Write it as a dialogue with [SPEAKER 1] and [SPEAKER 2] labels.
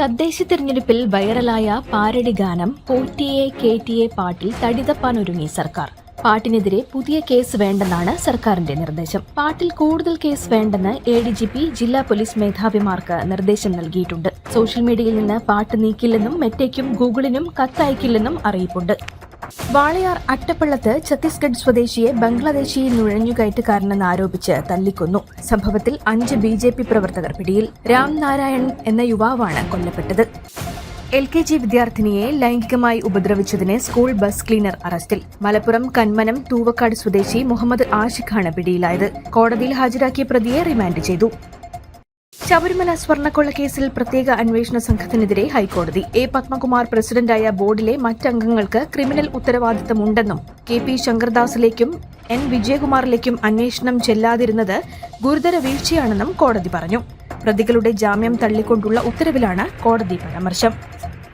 [SPEAKER 1] തദ്ദേശ തിരഞ്ഞെടുപ്പിൽ വൈറലായ പാരഡി ഗാനം പോറ്റിയെ കേറ്റിയെ പാട്ടിൽ തടിതപ്പാനൊരുങ്ങി സർക്കാർ. പാട്ടിനെതിരെ പുതിയ കേസ് വേണ്ടെന്നാണ് സർക്കാരിന്റെ നിർദ്ദേശം. പാട്ടിൽ കൂടുതൽ കേസ് വേണ്ടെന്ന് എഡിജിപി ജില്ലാ പോലീസ് മേധാവിമാർക്ക് നിർദ്ദേശം നൽകിയിട്ടുണ്ട്. സോഷ്യൽ മീഡിയയിൽ നിന്ന് പാട്ട് നീക്കില്ലെന്നും മെറ്റയ്ക്കും ഗൂഗിളിനും കത്തയക്കില്ലെന്നും അറിയിപ്പുണ്ട്. വാളയാർ അട്ടപ്പള്ളത്ത് ഛത്തീസ്ഗഡ് സ്വദേശിയെ ബംഗ്ലാദേശി നുഴഞ്ഞുകയറ്റക്കാരനെന്ന് ആരോപിച്ച് തല്ലിക്കൊന്നു. സംഭവത്തിൽ 5 BJP പ്രവർത്തകർ പിടിയിൽ. രാം നാരായൺ എന്ന യുവാവാണ് കൊല്ലപ്പെട്ടത്. LKG വിദ്യാർത്ഥിനിയെ ലൈംഗികമായി ഉപദ്രവിച്ചതിന് സ്കൂൾ ബസ് ക്ലീനർ അറസ്റ്റിൽ. മലപ്പുറം കന്മനം തൂവക്കാട് സ്വദേശി മുഹമ്മദ് ആഷിഖാണ് പിടിയിലായത്. കോടതിയിൽ ഹാജരാക്കിയ പ്രതിയെ റിമാൻഡ് ചെയ്തു. ശബരിമല സ്വർണ്ണക്കൊള്ള കേസിൽ പ്രത്യേക അന്വേഷണ സംഘത്തിനെതിരെ ഹൈക്കോടതി. A. പത്മകുമാർ പ്രസിഡന്റായ ബോർഡിലെ മറ്റംഗങ്ങൾക്ക് ക്രിമിനൽ ഉത്തരവാദിത്തമുണ്ടെന്നും KP ശങ്കർദാസിലേക്കും N. വിജയകുമാറിലേക്കും അന്വേഷണം ചെല്ലാതിരുന്നത് ഗുരുതര വീഴ്ചയാണെന്നും കോടതി പറഞ്ഞു. പ്രതികളുടെ ജാമ്യം തള്ളിക്കൊണ്ടുള്ള ഉത്തരവിലാണ് കോടതി പരാമർശം.